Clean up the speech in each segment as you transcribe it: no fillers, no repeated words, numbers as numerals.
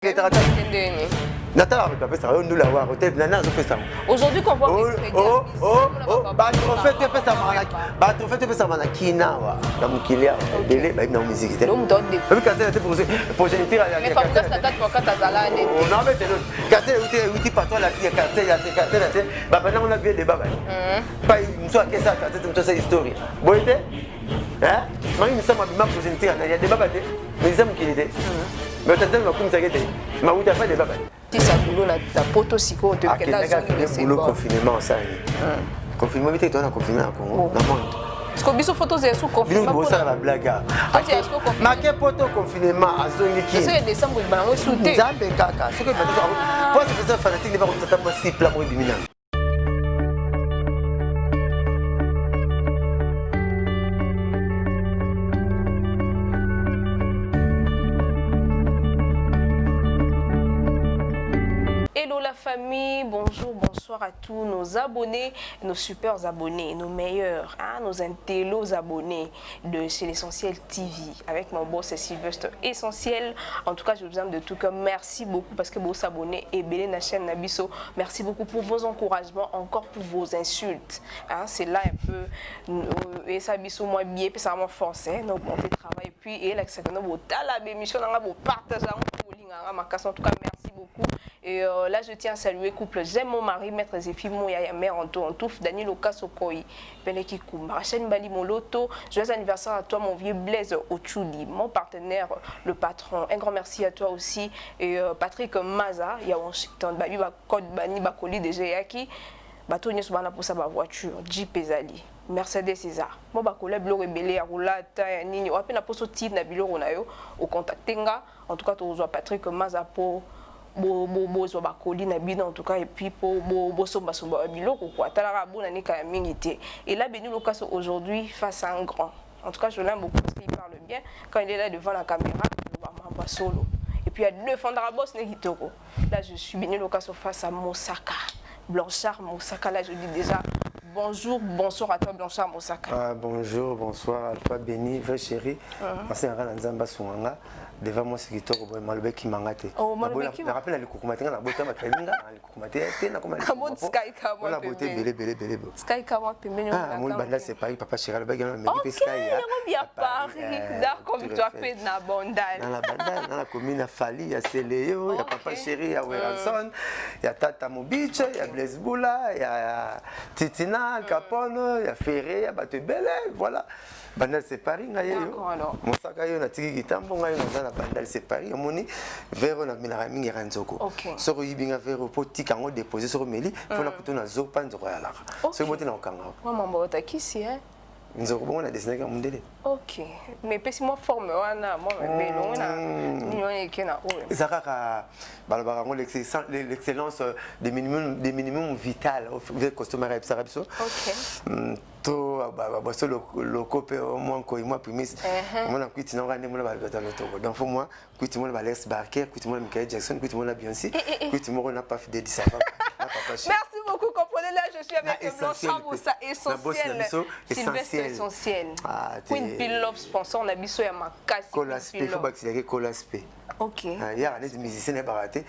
Aujourd'hui, qu'on voit mais tu as comme ça qui était. Mais où tu as fait des babas. Si ça boulot na ta poto siko te que la zone c'est le confinement ça. Confinement mais tu es confiné à Congo dans monde. Parce que biso photos est sous confinement. Biso ça la blague. Marqué poto confinement à zone qui. C'est décembre ba ngo souté. Zambe kaka. Ce que parce que ça fanatique n'est pas comme ça possible là pour éliminer. Famille, bonjour, bonsoir à tous nos abonnés, nos super abonnés, nos meilleurs, hein, nos intellos abonnés de chez l'Essentiel TV. Avec mon boss Sylvestre Essentiel. En tout cas, je vous aime de tout cœur. Merci beaucoup parce que vous vous abonnez et belé na chaîne Nabiso. Merci beaucoup pour vos encouragements, encore pour vos insultes. Hein, c'est là un peu et ça biso moi bien, puis ça m'a forcé. Donc on fait travail puis et là c'est que nous la émission on va partager en tout cas merci beaucoup. Et là, je tiens à saluer couple J'aime mon mari, maître Zéphie Mouyaya, mère Antouf, Daniel Okasokoi, Peneki Koum, Rachel Mbali Moloto. Joyeux anniversaire à toi, mon vieux Blaise Ochuli, mon partenaire, le patron. Un grand merci à toi aussi. Et Patrick Maza, il y a un chiton, Babi Bakod Bani Bakoli de Jayaki, Batonye Soubana pour sa voiture, Jeep Ezali. Mercedes César. Bon bah collègue le rebelle à roulata nini. On a peine à poser titre na bilo ronayo au contact tenga. En tout cas, tu vois Patrick Maza pour bo bakoli na bino en tout cas et puis pour bo somba biloko quoi talaka bona ni ka mingité et là Beni Lokaso aujourd'hui face à un grand. En tout cas je l'aime beaucoup parce qu'il parle bien quand il est là devant la caméra il solo et puis il y a deux Fandarabos Negitoko. Là je suis Beni Lokaso face à Mosaka Blanchard Mosaka. Là je dis déjà bonjour, bonsoir à toi Blanchard Mosaka. Bonjour, bonsoir à toi Béni, vrai chéri. Merci à Nzamba Souanga. Devant moi c'est qui toi malbe qui mangate. Oh malbe qui. Je rappelle les coucoumatenga na bota mapelinga na coucoumate na comme la sky ka moi. La beauté belé. Sky ka moi pembeni. Ah mon banda c'est Paris papa chéri le bague na me sky. OK, bien Paris. D'accord, tu as fait na bandale. Dans la bandale, dans la commune à Fali, il y a Céléo, il y a papa chéri, il y a Weranson, il y a Tata Mobiche, il y a Blaise Boula, il y a Titina, Capone, il y a Ferré, il y a Batebele, voilà. Bandal c'est Paris mon sac à yon a tiki gitambo ngayo dans la bandal c'est Paris moni vers na mina mingi ranzoko soko yibinga vers poti kango déposer sur meli fona kutuna zopa nzoko ya la c'est moti na okanga moi mambo takisi hein nzoko bon na dessiné comme mundele. OK mais pesi moi forme wana moi mbelo na nyone kena o zakaka balabara ngo l'excellence des minimum vital au customer service. OK to baso le copé au moins ko moi primis moi kwiti na ngane mona balbeta lotoko donc faut moi kwiti mona Alex Barker kwiti mona Michael Jackson kwiti mona Beyoncé kwiti mona n'a pas fait de ça. Merci beaucoup, comprenez là je suis avec Blanchard Moussa Essentiel Sylvestre Essentiel Queen Pillow sponsor na biso ya makasi Colaspe faut accélérer Colaspe. OK il y a des musiciens n'est baraté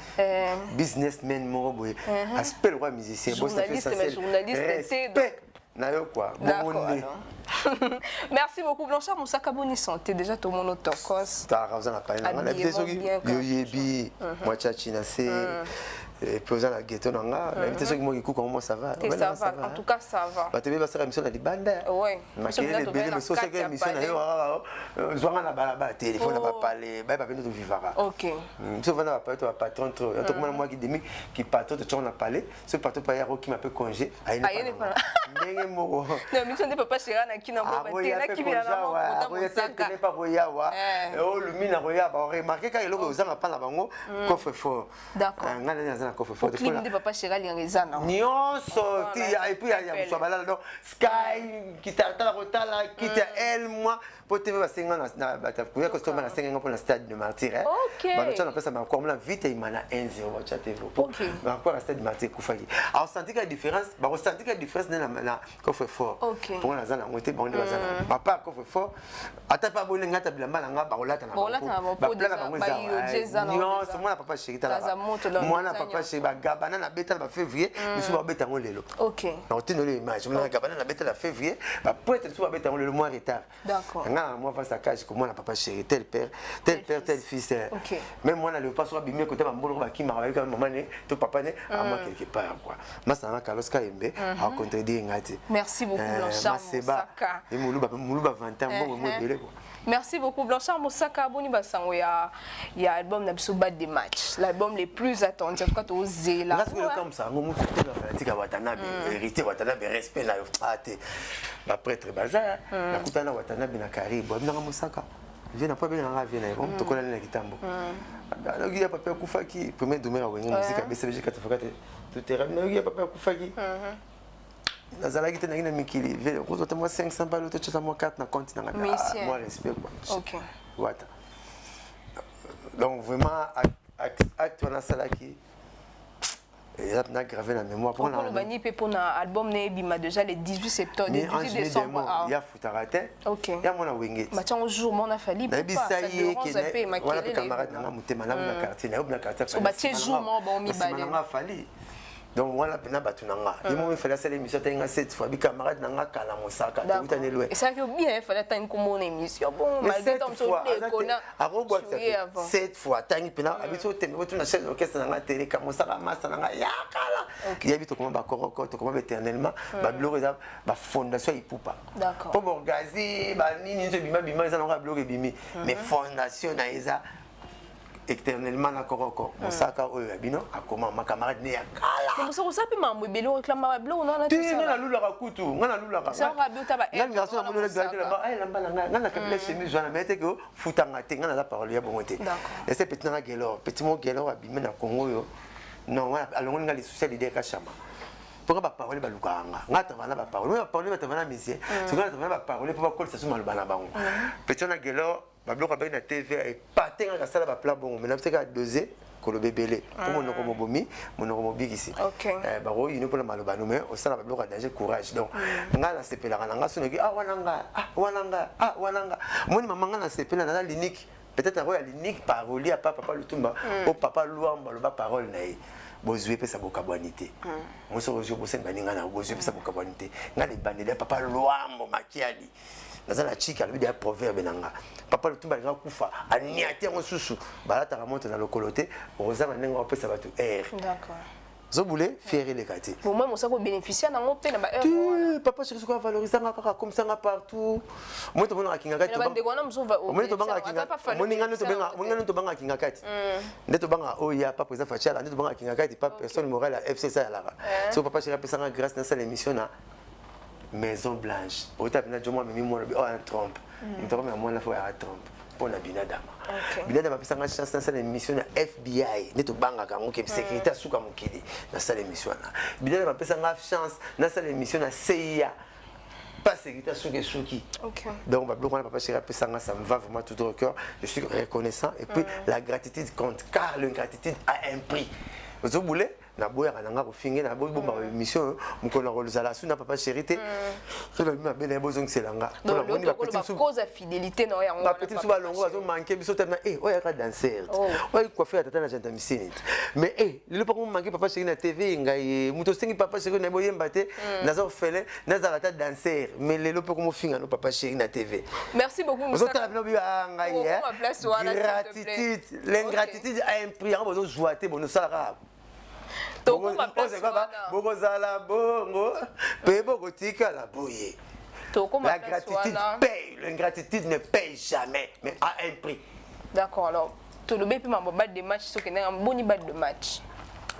businessman mo boy aspect roi musicien journaliste Nayo quoi. Merci beaucoup Blanchard Moussaka bonne santé déjà tout le monde tokos. Ta raison la paille na biso yoyebi moi chachina c'est posant la ghetto nanga la invité qui moi qui comment ça va en tout cas ça va ba tebe ba sera mission na libanda ouais mais so c'est que mission na yo zwanga na balaba téléphone na ba parler ba venir de vivara. OK so va na ba to patron trop en tout cas moi qui demi qui patron de on a parlé ce patron pa yaro qui m'appelle congé aïe ndenge mo non mission de papa chéra na ki na ba tela ki bila na mo saka ne pas roya wa oh le mina roya ba remarquer quand il est aux gens pas là bango coffre fort. D'accord. na coffre-fort clip de papa chéri aliangeza na nyonso et puis il y a balala donc Sky qui tartala rotala qui ta elle moi pour TV basenga na bata kuya customer na senga pour na stade de Martyr bah tu as appelé ça mais encore là vite il mana 1-0 tu TV mais encore stade de Martyr kufaki alors senti la différence bah on senti la différence na coffre-fort pour la zana on était bon na zana papa coffre-fort ata pa bolenga ta bilamba nga ba olata na ba plana ba ngeza nyonso moi na papa chéri tala moi na papa chéri ba gabana na beta ba février biso ba beta ngolelo na otino le image moi na gabana na beta la février ba poète biso ba beta ngolelo mois retard d'accord moi face à cage comme moi na papa chéri tel père tel fils même moi na le pas soit bimé côté ba mbolo ba ki ma ba maman ne to papa ne à moi quelque part quoi moi ça na Carlos Kaembe a contredire ngati merci beaucoup Blanchard Moussaka et mouluba 20 ans bon moi belé quoi. Merci beaucoup Blanchard Moussaka boni basango ya album na biso Bad de Match l'album les plus attendus en tout cas to zela parce que comme ça ngomu te na fanatique Watanabe hérité Watanabe respect na yo ate ba prêtre bazar na kutana Watanabe na karibu na Moussaka viens pas bien na viens na to kola na kitambo na giya papa kufaki premier domaine wa musique BCBG 84 tout terrain na giya papa kufaki nazalaki te nangi na mikili vele kozota moi 500 balles to tshasa moi 4 na compte na moi respect quoi OK wata donc vraiment acte wana salaki et là na gravé la mémoire pour le bani pe pour na album ne bima déjà le 18 septembre le 18 décembre il y a futarate OK il y a mona wengeti ba tiango jour mona fali pas ça y est que voilà camarade na mutema na quartier na quartier so ba tie jour mo ba mi balé na fali donc voilà pena batunanga ils m'ont fait la seule émission tenga 7 fois bi camarade nanga kala Moussaka tout tane loin et ça que bien il fallait tant comme une émission bon malgré tant so de kona arobwa 7 fois tangi pena habito tembe tu na chaîne orchestre nanga télé ka Moussaka masa nanga ya kala il habite comment ba koroko to comment éternellement ba blore ba fondation ipupa d'accord pour borgazi ba nini nzo bima za nanga blore bimi mais fondation na eza éternellement na koroko Moussaka oyo abino akoma ma camarade ne ya kala c'est pour ça pe mambo belo réclame ba blo on a tout ça na lula ka kutu ngana lula ka ça rabi utaba ngana garçon na lula de la ay lamba ngana kapila chemise wana mete ko futanga te ngana la parole ya bongote et c'est petit na gelo petit mo gelo abime na Congo yo non wana alongo ngali social idée ka chama pourquoi ba parole ba lukanga ngata bana ba parole ba tavana musicien c'est ngata bana ba parole pour ba kolisa suma lubana bango petit na gelo babloka ba na TV et patenga ka sala ba plan bon mais na tseka doser ko le bébélé pour mon noko mobomi mon noko mobigisi ba ro yino pour la maloba no mais au sala babloka danger courage donc ngala sepela nga sonoki wananga moni mama nga sepela na l'unique peut-être ro ya l'unique parolier à papa Lutumba au papa Luamba le ba parole na bozwe pesa bokabwanité moso ozwe bosenga ninga na bozwe pesa bokabwanité ngale bandele papa Luambo makiali nazala chika le dia proverbe nanga papa Lutumba nga kufa aniate ngosusu balata ka monte na lokolote ozanga nenga pesa batu d'accord Zoboulé, fier les quartiers. Pour moi, ça va bénéficier dans mon pays. Papa, je suis valoriser comme ça partout. Moi, tu vas à Kingakati. Moi, tu vas à Kingakati. Moi, tu vas à Kingakati. Tu vas à Oya, pas président Fachala. Tu vas à Kingakati, pas personne morale à FC Salara. Si papa, je suis ça grâce à cette émission là. Maison Blanche. Au tapis, je me un trompe. Je me trompe à moi la fois à trompe. Pour la binadama. Binadama pesa nga chance na sala émission na FBI neto banga ka ngoke sécurité suka mukili na sala émission na. Binadama pesa nga chance na sala émission na CIA. Pas sécurité suki. OK. Donc ba bloko na papa chéri pesa nga ça me va vraiment tout au cœur. Je suis reconnaissant et puis la gratitude compte car l'ingratitude a un prix. Vous voulez na boya kananga ko finge na boya bomba émission mukona ko luzala suna papa chéri te so ba bima bena bozong selanga pour la bonne cause de fidélité no ya ngwa petit suba longo azo manquer biso tellement oya ka danser oya coiffeur tata na janta misini mais lelo pa ko manquer papa chéri na TV ngai muto sengi papa chéri na boyemba te nazo fele naza ta danser mais lelo pa ko mo finga no papa chéri na TV. Merci beaucoup Moussa ngai gratitude l'ingratitude a un prix on bozo joiter bono sala Bokozala bongo, pebo kotika la boye. La gratitude paye, l'ingratitude ne paye jamais, mais à un prix. D'accord, alors, tout le BP m'a bad de match, ce qui est un bon bad de match.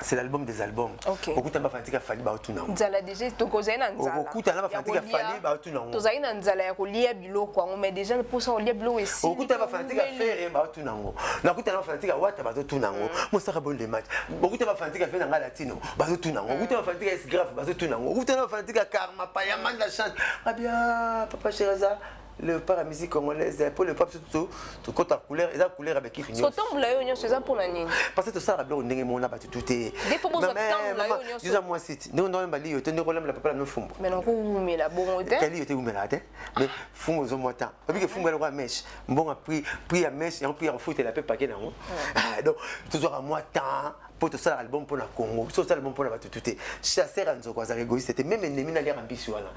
c'est l'album des albums. Okuta ba fantika fali ba otuna. Nzala déjà tokozai na nzala. Okuta na ba fantika fali ba otuna. Tozai na nzala ya kolia biloko ngo mais déjà pour ça olia biloko esi. Okuta ba fantika faire ba otuna ngo. Na okuta na fantika wata ba otuna ngo. Mosaka bon de match. Okuta ba fantika fait na ngala latino ba otuna ngo. Okuta ba fantika es grave ba otuna ngo. Okuta na fantika karma pa ya man la chante. Ah bien papa Cheraza le paramusique congolaise pour le pop surtout tout côté couleur et la couleur avec qui finit. Sotom la yo c'est ça pour la nini. Parce que ça la blonde ndenge mona ba tout est. Des fois bon sotom la yo. Déjà moi c'est non non bali yo tende kolam la papa la fumbo. Mais non ko mais la bon hotel. Kali yo te umela te. Mais fumbo zo mota. Obi que fumbo la roi mèche. Bon a pris à mèche et on pris en foot la paix paquet nango. Donc toujours à moi temps pour tout ça l'album pour la Congo. Tout ça l'album pour la tout est. Chasser anzo kwa za égoïste c'était même ennemi na l'air ambitieux là.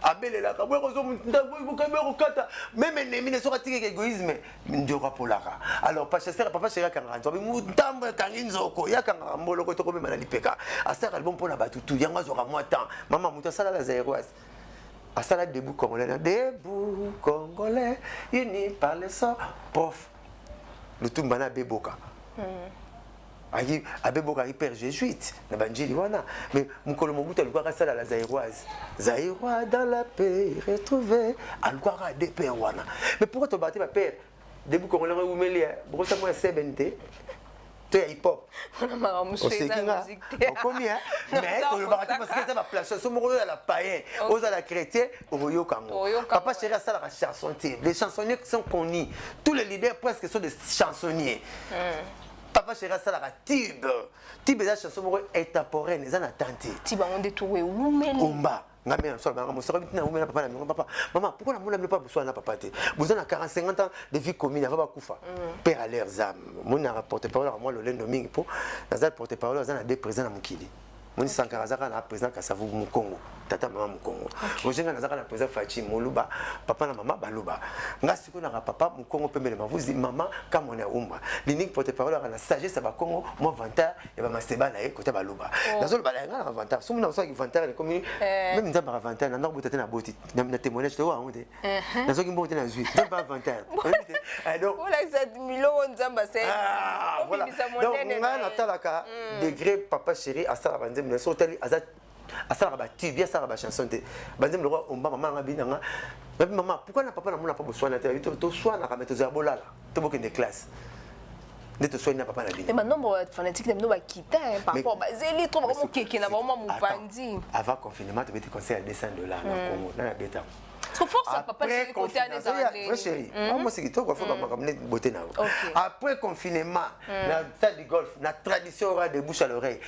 Abelela kabwe ko zo ndabwe bukabero kata même ennemi ne sera tiré égoïsme ndioka polaka alors pas chasser papa chéri kanga nzo mutambo kanginzo ko yakanga mbolo ko to ko mema na lipeka asara album pour la batutu yanga zo ka moi temps maman muta sala la zairoise asala debout congolais unis par le sang prof le tumbana beboka ayi abeboka hyper jésuite na banjili wana mais mukolo mobuta alikuwa sala la zairoise zaïrois dans la paix retrouvé alikuwa de père wana mais pourquoi to battre ma père debout congolais umeli brosa moi CBNT to hip hop on a musique combien mais to le battre parce que ça va place so moko la païen aux la chrétien oyo kango papa chéri ça la chanson les chansonniers qui sont connus tous les leaders presque sont des chansonniers. Papa Chéri ça la tube des chansons intemporelles les en attente tiba on détouré umeli umba ngamé so ba mo so bitina umela papa na papa maman pourquoi la moula ne pas besoin na papa te vous en a 40-50 ans de vie commune va kufa père à leurs âmes mon a rapporté parole à moi le lendemain pour nazal porter parole aux en des présents na mukili mon Sankara zaka na président Kasavu mu Congo tata mama mu Congo ojenga nazaka na président Fachi Moluba papa na mama baluba ngasi ko na papa mu Congo pembele mavuzi mama kama na umba l'unique porte-parole na sagesse ba Congo mo vantar et ba maseba na côté baluba nazolo bala nga na vantar somo na so ki vantar ni comme même nzamba vantar na ndako tata na boti na témoignage to wa onde nazo ki mbote na zui nzamba vantar donc voilà ça milo nzamba c'est voilà donc nga na talaka degré papa chéri à ça mais sotali azat asala ba tibia sala ba chanson te banzem le roi omba mama ngabina nga maman pourquoi na papa na mona pas besoin na te to soina ka meto za bolala to boke de classe ne te soina papa na bina mais nombre fanatique dem no ba kita par rapport ba zeli trop vraiment keke na vraiment mupandi avant confinement tu te conseil à $200 na Congo na beta trop fort ça papa c'est côté à des anglais ouais chérie moi c'est kitoko faut ba makamne beauté na après confinement na stade de golf na tradition aura de bouche à l'oreille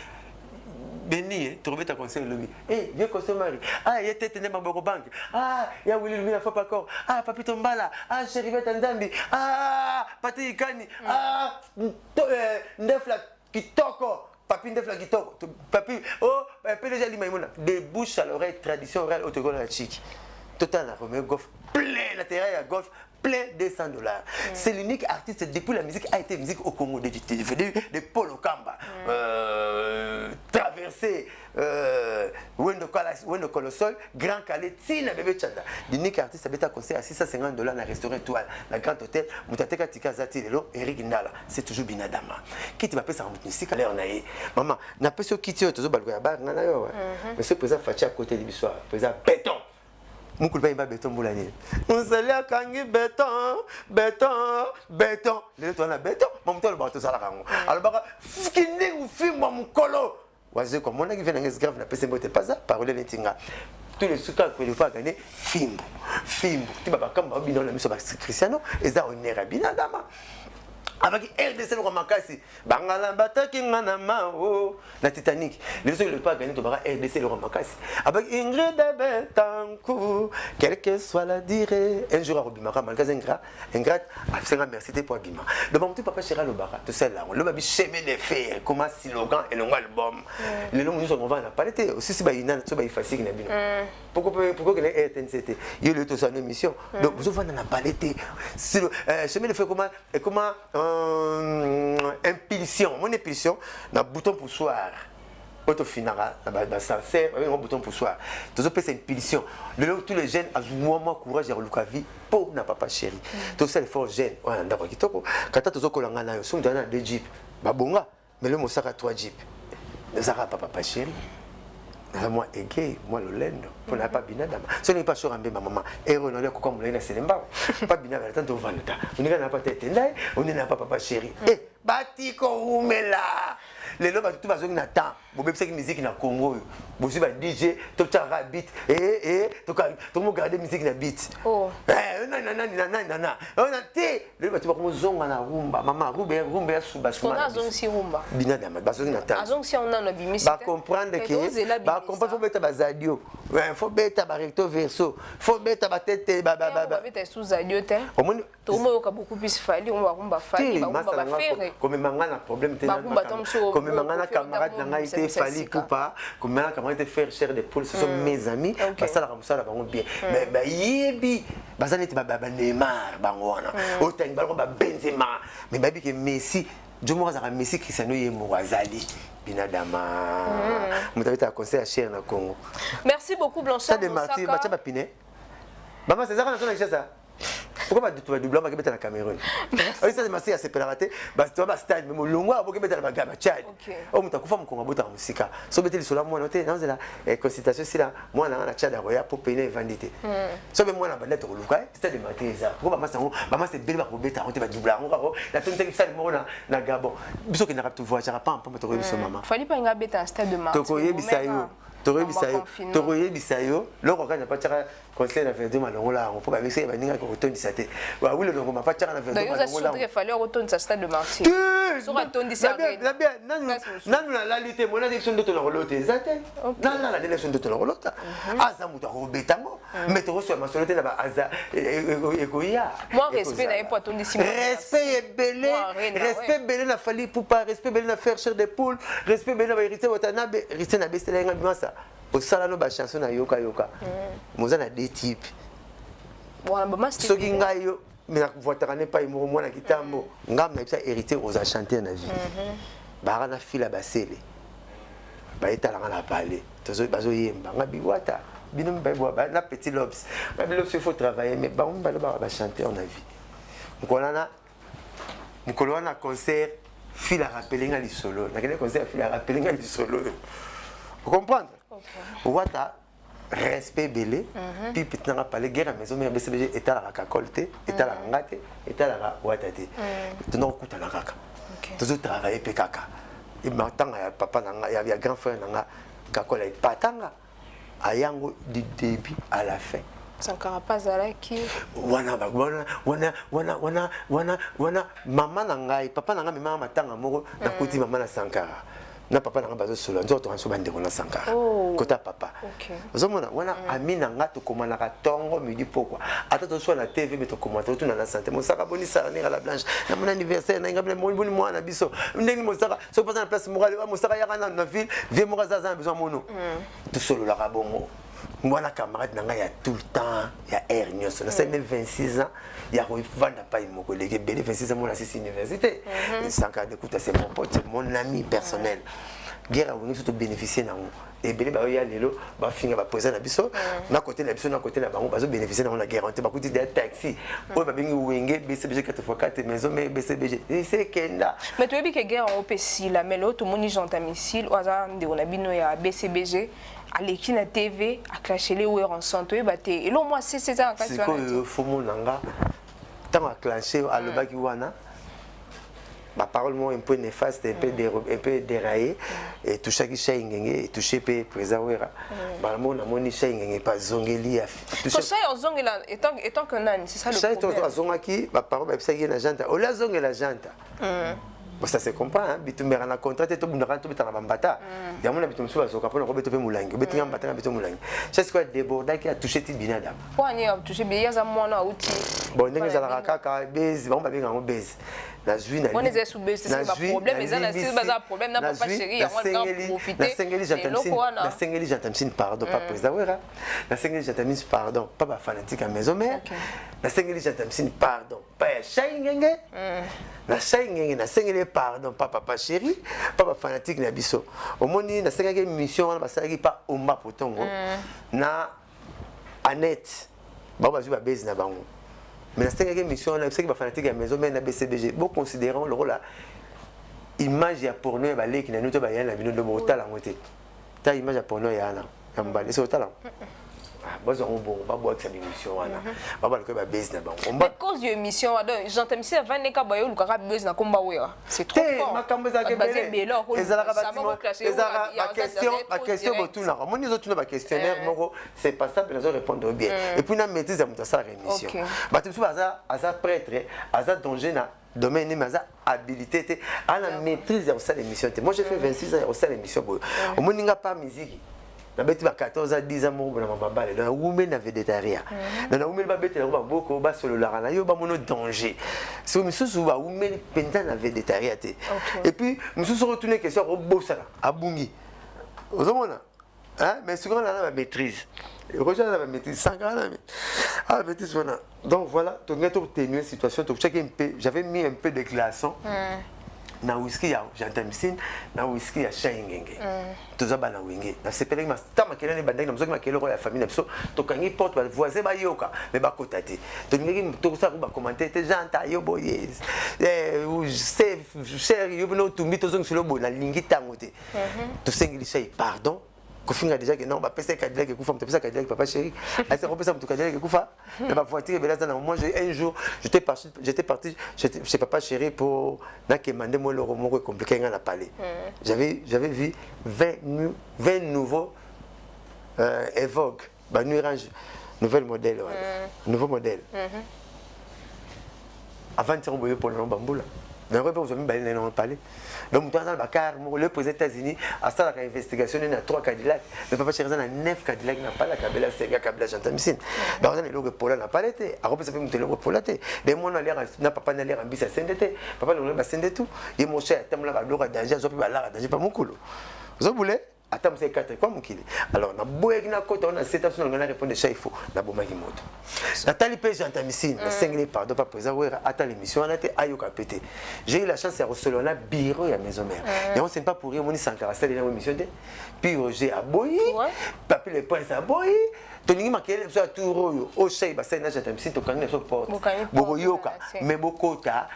Béni, tu remets ta conseil le eh, viens consommer. Ah, il y a tête de ma banque. Ah, il y a Willy Lumina faut pas encore. Ah, papi Tombala. Ah, chéri Tanzambi. Ah, Pati Ikani. Ah, Ndefla Kitoko. Papi Ndefla Kitoko. Papi, oh, PDG Limaïmona. Des bouches à l'oreille, tradition orale, autogol à chic. Total, la remue golf. Plein, la terre à golf. Plein $200. C'est l'unique artiste depuis la musique a été musique au Congo de Paul Okamba. Traversé Wendo Colosol, Grand Calais, Tina Bébé Chanda. L'unique artiste a été conseillé à $650 dans le restaurant Étoile, la Grand Hôtel, Moutateka Tika Zati Lelo, Eric Ndala. C'est toujours Binadama. Qui te m'appelle ça en musique à l'air naïe. Maman, n'a pas ce qui tient toujours Balgoya Bar, Nanayo. Monsieur le président Fatia à côté du soir, président Béton. Mon coup de bain béton boulanier. On s'est là kangi béton. Les autres on a béton. Mon tour le bateau ça la rango. Alors bah skindé ou film mon colo. Oisé comme on a qui vient dans grave na pese mbote pas ça parole netinga. Tous les sucres que le pas gagner fimbo. Tu vas pas comme bino na miso ba Cristiano et ça on est rabina dama. Avec RDC le Ramakasi, Bangala Bataki Manamao, la Titanic. Les autres ne pas gagner to RDC le Ramakasi. Avec Ingrid Betancourt, quelle que soit la durée, un jour à Robimara, malgré ingrat, c'est un merci pour Abima. De mon petit papa Chéra Lobara, tout ça là, le babi chemin de fer, comment slogan et le album. Les noms nous on va en parler aussi si baïna, tu vas y facile na bino. Pourquoi que les RTNCT, il y a le tout ça une émission. Donc vous allez en parler. Chemin de fer comment impulsion, mon impulsion, na bouton poussoir. Auto finara, na sincère, un bouton poussoir. Tous autres c'est impulsion. Tous les jeunes ont moins courage à reluka vie pour na papa chéri. Tous ces forts jeunes, ouais, d'accord kitoko. Quand tous autres kolanga na yo, sont dans des jeeps. Babonga, mais le mosaka 3 jeeps. Zara papa chéri. Moi égay, moi lolendo. Pour n'a pas binadama. Ce n'est pas sur un bé maman. Et on a comme on l'a sélemba. Pas binadama tant on va nota. On n'a pas tête ndai, on n'a pas papa chéri. Eh, bati ko umela. Les lobes tout va zonga temps. Bo bébé c'est musique na Congo. Bo si ba DJ, to tara beat. To mo garder musique na beat. Oh. Non. On a té. Les lobes tu va comme zonga na rumba. Maman rumba suba. On a zong si rumba. Binadama, ba zonga na temps. Azong si on a no bimisi. Ba comprendre que ba comprendre faut mettre ba zadio. Ouais, faut mettre ba recto verso. Faut mettre ba tête ba. Ba mettre sous zadio te. To mo yoka beaucoup plus fali, on va rumba fali, ba rumba ba faire. Comme mangana problème te. Comme mangana camarade na ngai te fali coupa, comme mangana camarade te faire cher des poules, ce sont mes amis. Ba sala comme ça là ba bien. Mais ba yebi, ba ça n'était ba Neymar ba ngwana. Autant ba Benzema, mais ba bi que Messi, je me razara Messi Cristiano Yemo Azali. Binadama. Vous avez un conseil à cher na Congo. Merci beaucoup Blanchard. Ça de Marty, ba tchaba piné. Maman c'est ça qu'on a ça. Pourquoi tu vas doubler avec la Cameroun? Oui, ça c'est Marty à se pérater. Bah tu vas stade même longwa pour que mettre la gamme Tchad. Oh muta kufa mkonga bota musika. So mettre sur la moi noté dans la consultation si là moi na Tchad roya pour payer vendité. So be moi na bandette ruluka, stade de Marty ça. Pourquoi maman c'est belle pour beta on te va doubler on la tonte qui ça le na Gabon. Biso que na rapte voix, j'ara pas to rebiso maman. Fallait pas nga beta stade de Marty. Tokoye bisayo. Tokoye bisayo. Loko kana pa tchara conseil na verdi malongola on peut pas mixer ba ninga ko tondi saté. Wa wile longo ma pa tchara na verdi malongola. D'ailleurs ça fallait retourner sa stade de Marty. Sur un tondi ça. La bien nanu la lutte mona élection de ton rolote zaté. Non la élection de ton rolote. Aza muta ko betango. Metro sur ma solité na ba aza ekoya. Moi respect na pas tondi si. Respect est belé. Respect belé na fali pour pas respect belé na faire cher des poules. Respect belé na hériter watanabe hériter na bestela nga bimasa. Au salon ba chanson na yoka moza na deux types bon ba master so kinga yo mais voitara ne pas imo mwana kitambo ngam na bisa hérité aux a chanter na vie ba na fila basele ba etala na parler tozo bazo yemba ngabi wata bino ba na petit lobs ngabi lobs il faut travailler mais ba on ba chanter en vie mukolo na concert fila rappeler nga li solo na kene concert fila rappeler nga li solo vous comprenez. Wata respect belé puis peut-être n'a pas les guerres maison mais BCBG est à la cacolte est à la ngate est à la watate tu n'as pas la kaka tu travailler pe kaka et maintenant ya papa nanga ya grand frère nanga kakola patanga ayango du début à la fin Sankara Pazalaki wana maman nanga papa nanga mama matanga moko na kuti maman na Sankara na papa nanga bazo solo nzo to anso bande kona Sankara kota papa ozomona wana amina nga to komana ka tongo midi pourquoi ata to so na TV mais to komata to na santé mosaka boni sa na la blanche na mon anniversaire na ngabele boni mwana biso ndenge mosaka so passe na place morale mosaka ya kana na ville vie mo kaza za besoin mono to solo la bongo moi camarade nanga ya tout le temps ya air nyonso na 26 ans ya ko vanda pa mo collègue belé 26 ans moi na 6 université Sankara d'écoute c'est mon pote c'est mon ami personnel guerre on surtout bénéficier na et belé ba ya lelo ba finga ba poser na biso na côté na biso na côté na bango bazo bénéficier na la guerre on te ba kuti des taxi o ba bingi wenge BCBG 4x4 maison mais BCBG c'est kenda mais tu veux que guerre au PC la melo tout moni janta missile oza ndeko na bino ya BCBG à l'équipe na TV à clasher les ouers ensemble et battre et là moi c'est ça quand tu vas c'est faut mon nanga tant à clasher à le baki wana ma parole moi un peu néfaste un peu déraillé et tout chaque chien ngenge touché pe préserver ba mon amoni chien ngenge pas zongeli a touché ça on zongela étant que nan c'est ça le problème ça zongaki ba parole ba pisa na janta o la zongela janta ça se comprend hein bitumera na contrat to bundaka to bitana bambata ya mona bitum suba soka pona ko beto pe mulangi betinga mbata beto mulangi c'est ce que déborda qui a touché ti binadam kwani a touché bien za mwana outi bon ndenge za la kaka base ba mbabenga ngo base na zui na on est sous base c'est pas problème mais na c'est pas un problème na papa chéri on va profiter na sengeli jantamsin pardon pas président wera na sengeli jantamsin pardon pas ba fanatique à maison mère na sengeli jantamsin pardon pas shaingenge na shaingenge na sengeli pardon papa chéri papa fanatique na biso omoni na sengeli mission na basalaki pas omba potongo na Annette ba zui ba base na bango mais la cinquième mission, on a fait que fanatique à la maison, mais on a BCBG. Bon, considérant le rôle là, image ya porno ya baleki na noto ba yana bino do botala ngote ta image ya porno ya na mbale so tala bazo bon ba boire sa émission wana ba ba ko ba base na bango mais cause de émission j'entends si avant neka ba yo lukaka base na komba wewa c'est trop fort makambo za ke bele ezala ka bâtiment ezala ba question botuna moni zo tuna ba questionnaire moko c'est pas ça besoin répondre bien et puis na maîtrise ya muta sa émission ba tout baza aza prêtre aza danger na domaine mais aza habilité à la maîtrise de cette émission. Moi j'ai fait 26 ans au sein de l'émission. Au moins il n'y a pas musique. Na beti ba 14 à 10 ans mo na mabamba le na women avait détaria. Na women ba beti ba boko ba solo la na yo ba mono danger. So misusu ba women penta na avait détaria te. Et puis misusu retourner question au bosala abungi. Ozomona. Hein mais souvent là la maîtrise. Roger la maîtrise 5 ans là. Ah maîtrise voilà. Donc voilà, tu as obtenu situation, j'avais mis un peu de glaçons. Na whisky ya jantamicine, na whisky ya shayingenge. Tozaba na wingé. Na sepelé ma tama kelene bandaki na mzoki makelo ya famille na biso, tokangi porte ba voisin ba yoka, mais ba kotati. To ngi to sa ba commenter te janta yo boyes. C'est cher yo no tumbi to zong silo bo na lingi tango te. To sengili shay pardon. Kofinga déjà que non ba pesa Cadillac que kufa mtapesa Cadillac papa chéri asa kopesa mtu Cadillac que kufa na ba voiture belaza na moi un jour j'étais parti chez papa chéri pour na kemande moi le romo compliqué nga na palais j'avais vu 20 nouveaux Evoque ba nu range nouvel modèle nouveau modèle avant de tomber pour le bamboula mais après vous avez balé dans le palais. Donc, dans le Bakar, le président des États-Unis a fait une investigation de 3 Cadillacs. Mais papa chéri, il y a 9 Cadillacs qui n'ont pas la cabella, c'est un cabella jantamicine. Donc, on a le pour la palette. Après, ça fait monter le pour la tête. Mais moi, on a papa n'a l'air en bis à s'endetter. Papa n'a pas tout. Et mon cher, tu as l'air danger, je peux pas l'air danger, pas mon coulo. Vous voulez? Attends, c'est 4 quoi mon kili. Alors, na boye na kota on a cette option on a répondre ça il faut na boma ki moto. Nathalie P jantamicine, na sengeli pardon pas présent ouais attends l'émission on a été ayoka pété. J'ai eu la chance de recevoir un bureau à maison mère. Et on sait pas pour rien on est sans caractère dans l'émission de. Puis Roger a boyi, papi le prince a boyi. Toningi makele so touro au chey ba na jantamicine to kangi so porte. Boyoka mais bokota.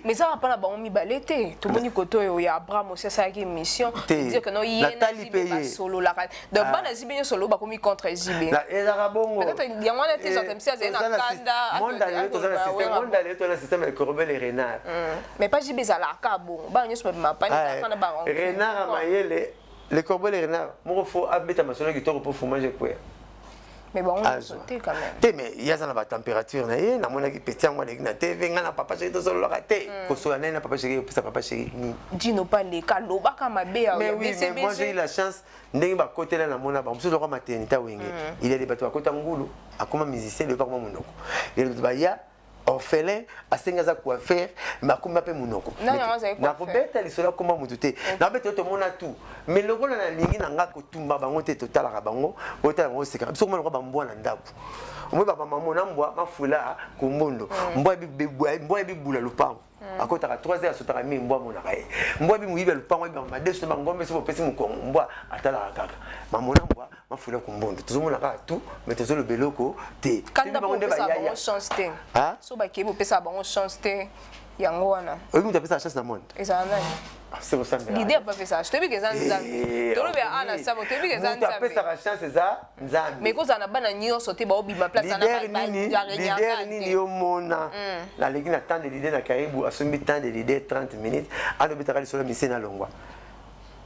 Mais ça va pas la bonne balete. Tout le monde côté il y a Abraham aussi ça qui mission. Dire que non il y a solo la. Donc ban azibé solo ba comme contre azibé. Peut-être il y a moins de gens comme ça c'est na kanda. Monde d'aller dans le système le Corbel et Renard. Mais pas zibé ça la ka bon. Ba nyos ma pas na kana ba. Renard Mayele le Corbel et Renard. Mo faut abeta ma solo qui to pour fumer quoi. Mais bon, on sauter quand même. Mais il y a ça la température na yé na mona ki petit moi na TV ngana papa chéri to solo la té. Ko so na papa chéri pesa papa chéri. Dino pas les kalo ba ka mabe ya. Mais oui, mais moi j'ai eu la chance ndenge ba côté là na mona ba mso ko maternité wenge. Il y a des bateaux à côté ngulu akoma musicien le pas mo monoko. Et le ba ya orphelin asengaza quoi faire makuma pe munoko na ko beta lisola koma mutute na beta to mona tout mais le rôle na lingi na nga ko tumba bango te total ka bango otala ngo seka biso ko ba mbwa na ndaku omwe ba mama na mbwa mafula ko mbondo mbwa bi bula lupango akota ka 3 heures sotaka mi mbwa mona kae mbwa bi muibe lupango bi ma deso ba ngombe so pesi mukongo mbwa atala kaka mama na mbwa mafula ko mbondo tozomona ka tout mais tozo le beloko te kanda ba pesa ba chance te so ba ke bo pesa ba chance te yango wana oyi muta pesa chance na monde eza nani c'est pour ça l'idée pas fait ça je te dis que ça nzambe to le bien ana ça te dis que ça nzambe pesa chance za nzambe mais ko za na bana nyo sauter ba obi ma place na ba leader nini yo mona la legi na temps de leader na karibu asombi temps de leader 30 minutes ano bitaka lisolo mise na longwa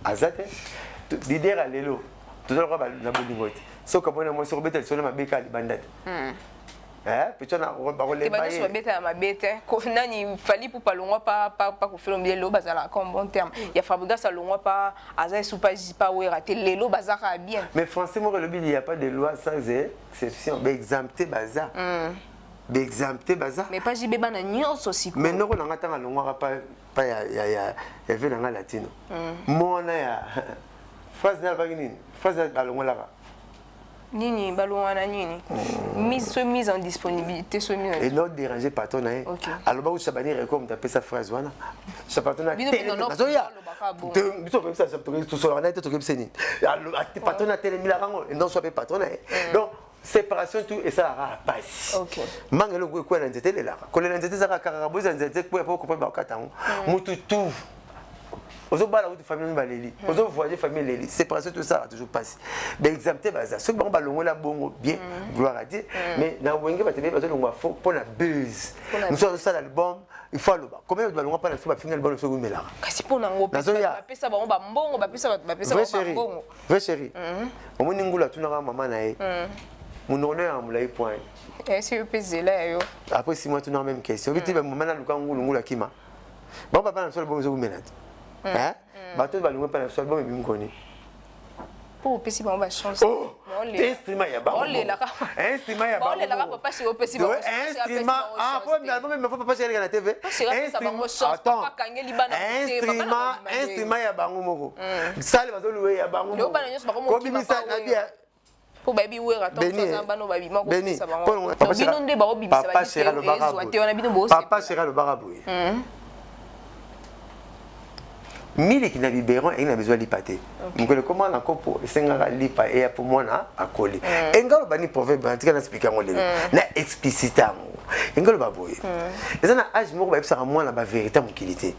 azate leader alelo tozalo ka ba na bolingo te so ka bona mo so beta lisolo mabeka libandate peut-être on va les bailler. Tu vas ma bête. Nani fali pour pas loin pas pour faire le lo bazala comme bon terme. Il y a fabriqué ça loin pas azay sous pas ouais rater les lo bazara bien. Mais français moi le il y a pas de loi sans exception. Exempté bazar. Exempté bazar. Mais pas jibe bana nyos aussi. Mais non on a tanga longwa pas ya veut dans latino. Moi on a phrase na bagini. Phrase na longwa là. Nini balouana nini mise en disponibilité et non déranger patron na alors ba usabani rekom taper sa phrase wana sa patron na zoya biso comme ça tout sur net tout comme seni alors patron na tele milarango et non soit patron donc séparation tout et ça passe mangelo ko na nzete lela ko na nzete za ka karaboza nzete ko pa ko ba katango mutu tout Ozo bala ou famille baléli. Ozo voyager famille léli. Séparation tout ça a toujours passé. Ben exemple baza. Ceux qui vont balongo la bongo bien, gloire à Dieu. Mais na wenge ba télé bazo longo faux pour la buzz. Nous sommes ça l'album, il faut le bas. Combien de balongo pas la fois finir l'album sur Gumela. Kasi pour nango pesa ba pesa ba mbongo ba pesa ba mbongo. Vrai chéri. Au moins ngula tu na maman na e. Mon honneur à moulay point. Est-ce que pesa là yo? Après 6 mois tu n'as même question. Vite ba maman na lukangu ngula kima. Bon papa na sur l'album sur Gumela. Hein? Bateau va nous pas sur l'album mais me connaît. Pour pesi ba ba chance. Instrument ya ba. Instrument ya ba. On les là papa si au pesi ba. Instrument ah pour l'album mais faut pas chercher à la TV. Instrument ya bango moko. Sale bazo louer ya bango. Ko bimisa na bia. Pour baby wera tant ça bano baby moko ça ba. Papa binonde ba obimisa ba. Papa sera le barabou. Mille qui n'a biberon et n'a besoin de lipater. Donc le comment na kopo sengara lipa et pour moi na akoli. Engalo bani proverbe antika na expliquer ngole. Na explicita ngo. Engalo baboye. Les ana âge moko ba pesa moi na ba vérité mon qualité.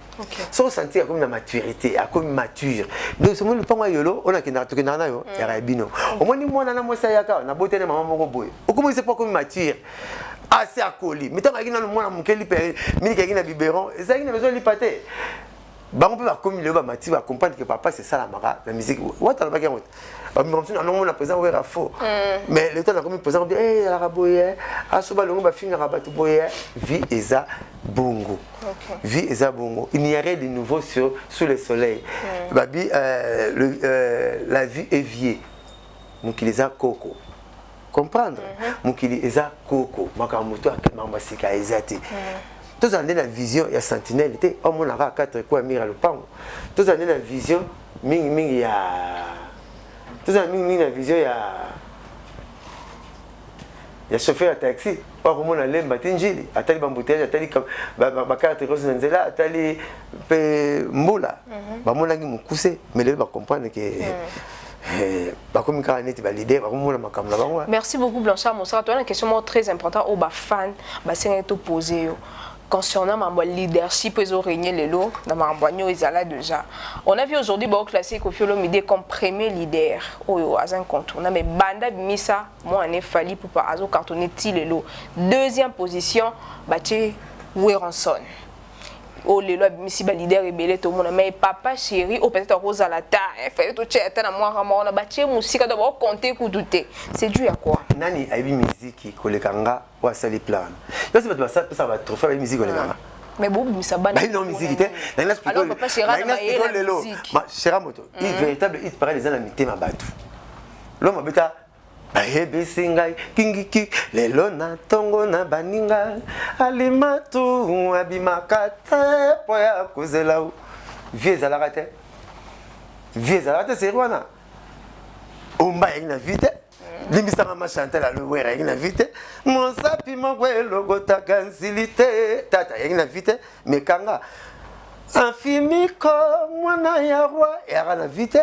Sans sentir comme la maturité, comme mature. Donc ce monde pas yolo, on a qui na to na yo, ya rabino. Au moins ni moi na moi ça yaka na boté na maman moko boye. Au comment c'est pas comme mature. Assez akoli. Mais tant que na moi na mon keli père, mille qui na biberon, et ça qui n'a besoin de lipater. Bah on peut pas comme le bas Mathieu va comprendre que papa c'est ça la musique what on va gagner bah on a présent ouais faux mais le temps on a comme présent eh la raboye a soba longo ba finir rabatu boye vie eza bongo vie eza bongo il n'y a rien de nouveau sous le soleil babi la vie est vieille donc il eza coco comprendre donc il eza coco makamuto akemamba sika ezati. Tous en la vision, il y a sentinelle, il était au moins à 4 coups à mire à le pan. Tous en la vision, il y a. Tous en la vision, il y a chauffeur à taxi. Pas comme on a l'air matinjili, à tali bambouteillage, à tali comme carte rose nanzela, à tali mbola. Bah mon langue m'a coussé, mais là, va comprendre que. Merci beaucoup Blanchard Moussara. Tu as une question très importante aux fans, c'est tout posé. Concernant ma leadership, ils ont régné les lots dans ma boignon, ils allaient déjà. On a vu aujourd'hui classé Koffi Olomide comme premier leader au incontournable. Mais Banda Missa, moi, on est fallu pour pas cartonner les lots. Deuxième position, Baché Weranson. Oh les lois Missi leader rebelle tout le monde mais papa chéri ou peut-être Rose à la taille fait tout chat na moi on a battu musique d'abord compter coup douter c'est dû à quoi nani aibi musique kolekanga wa sali plan là c'est ça va trop faire musique kolekanga mais bon ça ban non musique était alors papa chéri na musique ma chéra moto il véritable il paraît les anamités ma batu l'homme beta Baby singai kingi lelo na tongo na baninga alimatu abimakate poya kuzela vieux alarate c'est rwana omba ina vite limisa mama chanter la louera ina vite mon sapi mon gwelo gota kansilite tata ina vite mekanga infimiko mwana ya roi era na vite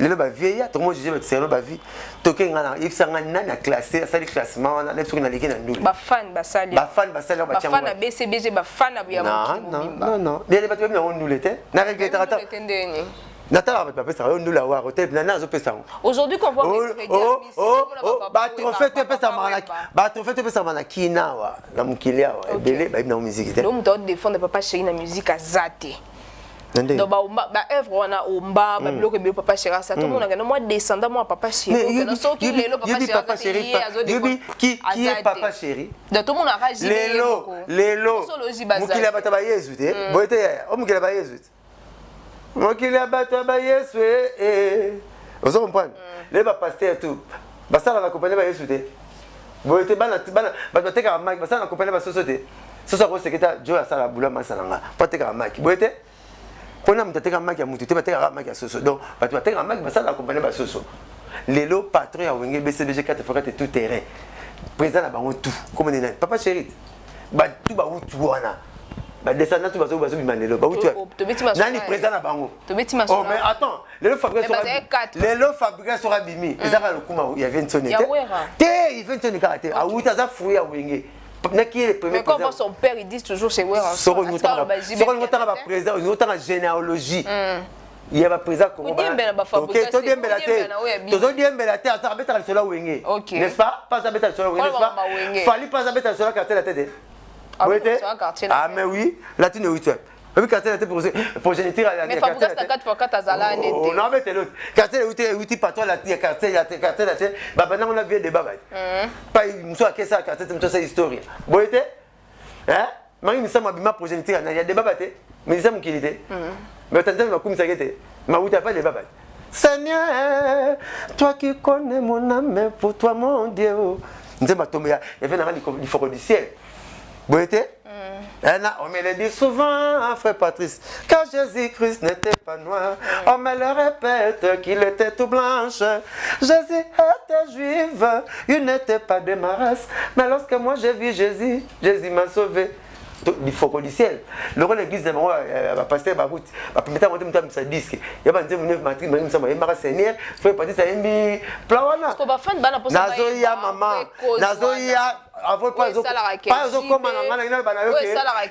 le ba vieilla tout le monde juge c'est ba vie toke ngana il sanga nana classé ça les classements on a les trucs na liki na nduli ba fan ba sali ba fan ba na BCBG ba fan na ya non les bateaux na on nous l'était na regretata Natala va pas ça on nous la voir hôtel na zo pesa aujourd'hui qu'on voit ba trophée te pesa manaki ba trophée te pesa manaki na wa na mukilia wa belé ba na musique te l'homme doit défendre papa chéri na musique azate. Donc ba œuvre on a omba ba bloqué bio papa chéri ça tout le monde a moi descendant moi papa chéri non so qui lelo papa chéri qui est papa chéri donc tout le monde a réagi lelo mukila bata ba yesu te boite o mukila ba yesu mukila bata ba yesu vous comprenez les ba pasteur tout ba ça va accompagner ba yesu te boite bana ba teka maki ba ça accompagner ba sosote soso ko seketa jo ya sala bula masalanga pas teka maki boite on a mtateka maki ya mutu te bateka maki ya soso donc batu bateka maki basala accompagner ba soso lelo patron ya wenge BCBG 4x4 tout terrain président na bango tout comme nena papa chéri ba tout ba wutu wana ba descendant tout bazo bima lelo ba wutu nani président na bango oh mais attends lelo fabriquer sera bimi ezaka lokuma ya 20 sonete te il 20 sonete karaté a wuta za fruit ya wenge qui est le premier mais quand on voit son père, ils disent toujours c'est ouais. Sur une autre président, une autre généalogie. Il y a un président congolais. Ok, tout bien belle tête. Tout bien belle tête. Ça va être sur la wingé. N'est-ce pas? Pas ça être sur la wingé, n'est-ce pas? Fallait pas ça être sur la carte la tête. Ah mais oui, là tu ne oui tu. Oui, quartier la tête pour génétique à la mais Fabouga c'est 4x4 à Zala n'était. Non mais t'es l'autre. Quartier oui pas toi la quartier la tête. Bah maintenant on a vu des babas. Pas une soit que ça quartier c'est une histoire. Vous voyez? Hein? Marie nous sommes abîmés pour génétique, il y a des babas mais ils sont qui était. Mais t'entends ma comme ça était. Ma où t'as pas des babas. Seigneur, toi qui connais mon âme, pour toi mon Dieu. Nous sommes tombés, il y avait il faut du ciel. Vous voyez? On me le dit souvent, frère Patrice, car Jésus-Christ n'était pas noir. On me le répète qu'il était tout blanche. Jésus était juif, il n'était pas de ma race. Mais lorsque moi j'ai vu Jésus, Jésus m'a sauvé. Il faut que du ciel. Le rôle de l'église de moi, pasteur Barout, permettre à monter un disque. Il y a un deuxième matrice, mais il m'a Seigneur, frère Patrice, il y a un plan. Parce qu'on va faire une bonne approche. Nazoïa, maman. Nazoïa. Avant pas comme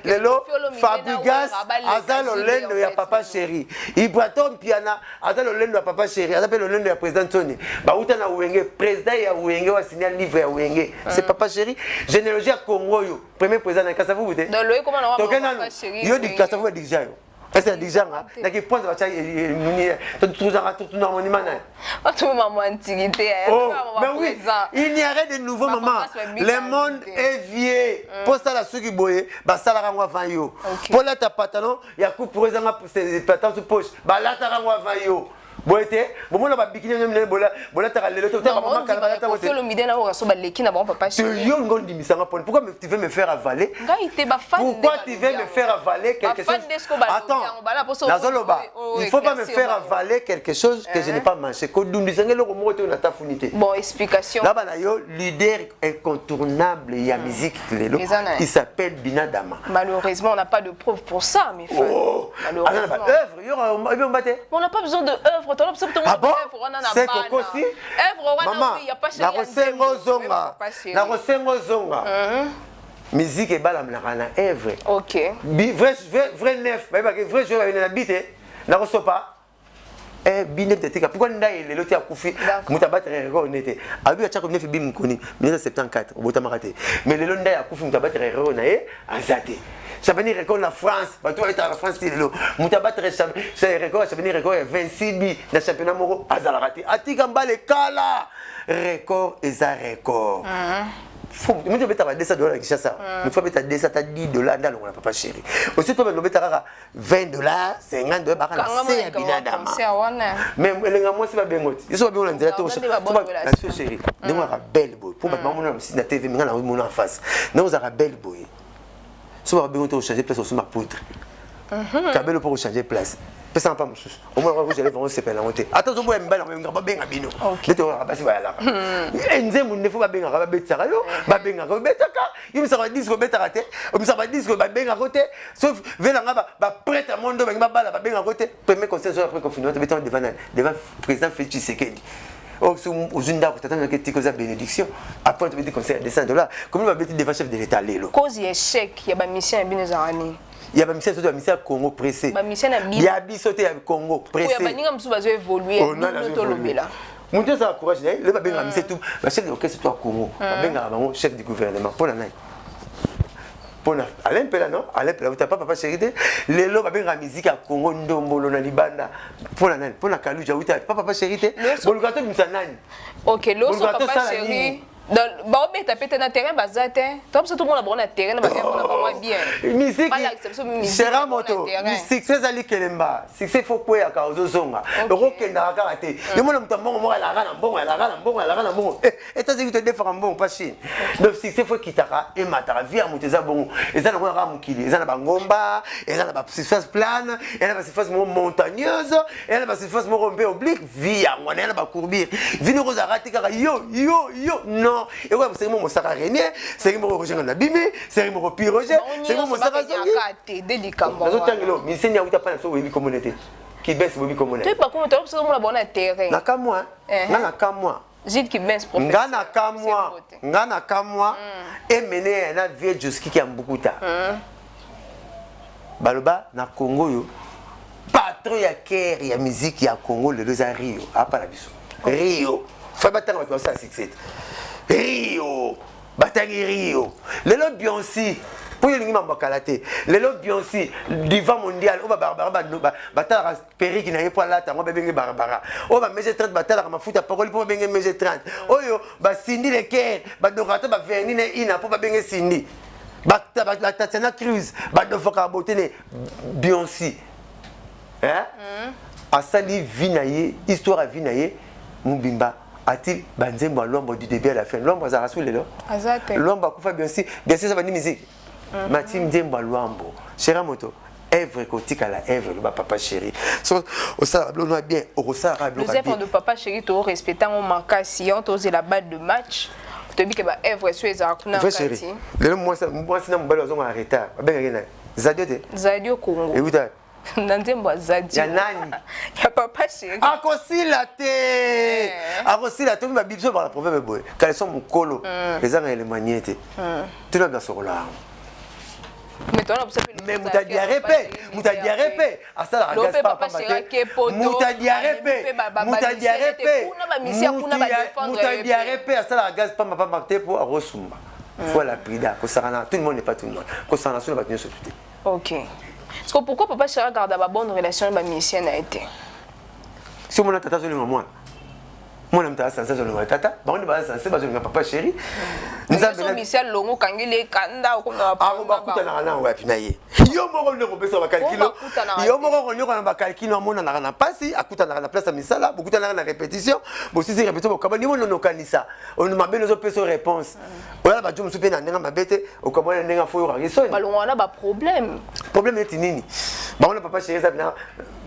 lelo Fabougas azal olendo ya papa chéri Ibratom Piana azal olendo ya papa chéri azal olendo ya président Tony ba uta na Wenge président ya Wenge wa signer livre ya Wenge c'est papa chéri généalogie ya Congo yo premier président na Kasavu vous êtes donc le comment on va papa chéri yo di Kasavu déjà yo est-ce que déjà là qui pense va ça tout dans mon image tout maman antiquité mais oui il n'y a rien de nouveau maman le monde est vieux pour ça la ceux qui boye ba sala rangwa vanyo pour la ta pantalon ya coupe pour ezanga c'est pantalon sous poche ba la ta rangwa vanyo boité bon on a bikini même bola ta lelo to ta maman kala ta boté le midi na oso ba leki na bon papa chéri yo ngondi misanga pourquoi tu veux me faire avaler pourquoi tu veux me faire avaler quelque chose attends il faut pas me faire avaler quelque chose que je n'ai pas mangé ko dundisanga le moto na ta funité bon explication là bana yo leader incontournable il y a musique lelo il s'appelle Binadama malheureusement on n'a pas de preuve pour ça mais malheureusement œuvre yo on n'a pas besoin de œuvre. Ah bon? C'est Coco si? Maman, la Rosengo Zonga. Musique et balam la rana œuvre. Ok. Vrai neuf, vrai joueur avec la bite, la reçoit pas. Bine de tika. Pourquoi ndaye le loti a koufi? Mutabattre record n'était. Abi a tchako neuf bim koni. 1974 au Botamaraté. Mais le ndaye a koufi mutabattre record naé azate. Ça veut dire record en France. Partout est en France c'est le. Mutabattre c'est record, ça veut dire record 26 bi dans championnat moro azalaraté. Atika mbale kala. Record et ça record. Faut me dire $200 qui ça. Il faut mettre $200 $10 dans le papa chéri. Aussi toi me mettre $20 $50 par la c'est Binadama. Mais les gars moi c'est pas bien mot. Ils sont bien on dirait tout ça. La chérie. Nous on a belle boy. Pour maman on a na TV mais on en face. Nous on a belle boy. Soit bien on changer place sur ma poutre. Cabelo pour changer place. Pesa pas monsieur. Au moins vous allez voir c'est pas la honte. Attention moi mbala on va bien abino. Nete on va passer voilà. Nzemu ne faut pas bien ngaba betaka yo, ba benga ko betaka. Yo ça va disque betaka te. On ça va disque ba benga côté. Sauf vela ngaba ba prêtre mondo ba bala ba benga côté. Premier conseil après confinement devant président Félix Tshisekedi. Oh, si vous avez une bénédiction, après tu veux conseiller $200. Comment va être devant chef de l'État lélo? Cause échec, il y a une mission à Binezarani. Il y a une mission à mission Congo pressé. Il y a une mission à Congo pressé. Il y a une mission à évoluer. Mon Dieu, ça a courage. Le babé a mis tout. Le chef de l'orchestre est au Congo. Le chef du gouvernement. Pour la naï. Alain Pela non? Alain Pela, vous n'avez pas papa chéri? Les lots babé la musique à Congo, Ndombolo, Nalibanda. Pour la naï. Pour la Kalouja, vous n'avez pas papa chéri? Bon, le gâteau, nous en a. Ok, l'autre papa chéri. Bah on tapé na terrain bazate toi parce que tout le monde a bon na terrain ba bien musique sera moto succès ali kelemba succès faut quoi ya kaozo zonga rokenda karate le monde mtambo mo la gana mbongo et t'as dit que tu défends mbongo pas chine donc succès faut kitaka et matara via muteza bongo et ça na kwa mukili et ça na bangomba et ça na ba surface plane et na ba surface montagneuse et na ba surface rompé oblique via ngwana na ba courbir vino roza ratika yo non. Et ouais, c'est mon Sara René, c'est mon Roger Nabimi, c'est mon Piroger, c'est mon Sara Zogi. Délicatement. Mais c'est n'y a pas de sous communauté. Qui baisse Bobby communauté. Tu pas comment tu as besoin de la bonne terre. Na ka moi. Na ka moi. Gilles qui baisse professeur. Ngana kamwa et mené na vie jusqu'à qui a beaucoup ta. Baloba na Congo yo. Patron ya Ker ya musique ya Congo le deux à Rio, à pas la biso. Rio. Faut pas t'en ça 67. Rio. Batangi Rio. Le lot Beyoncé. Pour les gens qui les lot Beyoncé divan mondial, on va barbara batara Perry qui n'avait pas là, on va benga barbara. On va mettre 30 batara ma fouta parole pour benga mettre 30. Oyo ba Cindy le Ker, ba Dorata ba Vernine ina pour ba benga Cindy. Ba Tatiana Cruz, ba Dofoka Botene Beyoncé. Hein? Asali vinaye, histoire à vinaye, Mubimba. A-t-il banzembo l'ombre du début à la fin? L'ombre ça rassure les là. L'ombre a coupé bien sûr ça va dire musique. Matim Dembo l'ombre. Chéra moto. Èvre côtique à la Èvre le papa chéri. Au ça on bien au ça le zèbre de papa chéri to respectant on manque si on tose la balle de match. Tu dis que ba Èvre sur les akuna kati. Le moi c'est na mbalo zo en retard. Ben rien. Zadio Congo. Et vous Nzembo Zadio. Ya nani? Ya papa chéri. Akosila te. Akosila te ba biso par la proverbe boy. Quand ils sont mon colo, les gens les maniété. Tu n'as pas sur là. Mais Moutadia répé, Moutadia répé. À ça la regarde pas pas. Moutadia répé, Moutadia répé. Moutadia répé, à ça la regarde pas pas marqué pour Rosumba. Faut la prida, tout le monde n'est pas tout le monde. Concernant ça, on va tenir sur tout. OK. Parce que pourquoi papa Chéri garde la bonne relation avec ma mission a été? Si on a tata sur le moment. Moi je suis censé sur le tata, on est censé sur le papa Chéri. Nous avons Michel Longo kangile kanda ko na ba kuta na na wa pinaye. Yo moko le robesa ba calculo. Yo moko le ko na ba calculo mona na na pasi akuta na place misala, bokuta na répétition, bo si répétition ko kabani mo no kanisa. On m'a bien les peso réponse. Ola ba jomu supe na ndenga mabete o kabona ndenga fo yo ragisoni. Balongo na ba problème. Problème est nini? Ba on papa Chéri ça na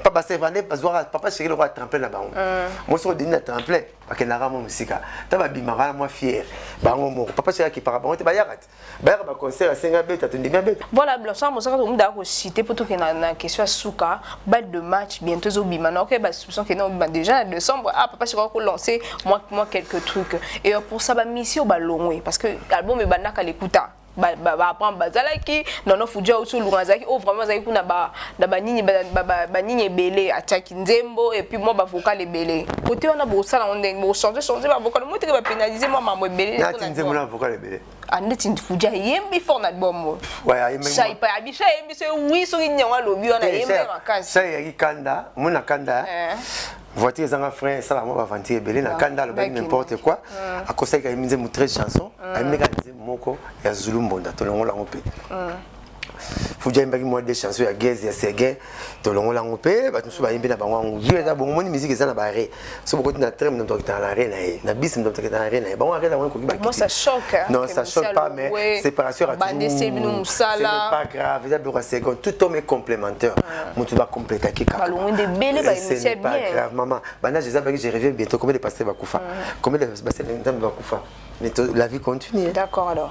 papa Sévané papa Chéri le roi tremplin na ba on. Moi sur dîner tremplin, parce que na ramo musika. Ta ba bimara moi fier. Ba on papa Chéri qui par te bayarat. Ba concert à 5 bêtes attendi bien bête. Voilà, blanchard moi ça on da ko citer pour tout que na question souka, balle de match bientôt zo bimana. OK, ba soupçon que non déjà en décembre papa Chéri ko lancer moi quelques trucs et pour ça ba mission ba longwe parce que album e banda ka l'écouta. Apprendre bazalaki non fuja usu lurazaki oh vraiment zaki kuna ba nini belé ataki nzembo et puis moi ba vocal belé côté on a beau ça on a changer ba vocal moi te ba pénaliser moi maman belé na nzembo na vocal belé andeti fuja yembi for na album ouais yembi ça ipa abisha yembi se oui so nyawa lobi on a yembi makasi ça yaki kanda mona kanda voiture zanga frère ça la moi va vantir belé na kanda le n'importe quoi à cause qu'il y a une très chanson a meka moko ya Zulu mbonda to longo lango pe fuja imbaki moi des chansons ya Gez ya Seguin to longo lango pe ba tusu ba yimbe na bango ngu eza bon moni musique eza na bare so beaucoup na trem na docteur la reine na bis na docteur la reine ba ngaka ko ba moi ça choque non ça choque pas mais séparation à tout c'est pas grave il y a beaucoup secondes tout homme est complémentaire mutu ba compléter ki ka balongo de belle ba c'est pas grave maman bana je reviens bientôt combien de pasteurs va kufa combien de pasteurs va kufa mais la vie continue. D'accord alors.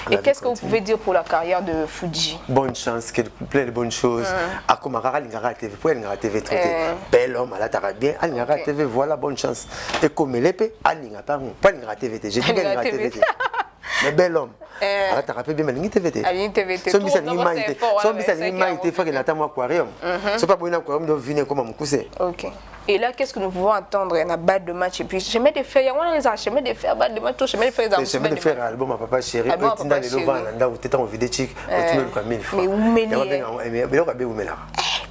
Et qu'est-ce que vous pouvez dire pour la carrière de Fuji? Bonne chance, plein de bonnes choses. Akomara Lingara TV, pour Lingara TV traité. Bel homme, à la bien, Lingara TV, voilà, bonne chance. Et comme l'épée, Lingara, pardon, pas Lingara TV, j'ai dit Lingara TV. Mais bel homme. Alors tu rappelles bien ma ligne TVT. La ligne TVT. Son bisa ni maïté. Son bisa ni maïté faut que n'attend aquarium. C'est pas pour un aquarium de venir comme mon cousin. OK. Et là qu'est-ce que nous pouvons entendre na balle de match et puis jamais de faire on les a jamais de faire balle de match jamais de faire des jamais de faire album à papa chéri tinda le lova nda uteta en vidéo chic tu le 1000 fois. Mais où mêler. Mais le ka be où mêler.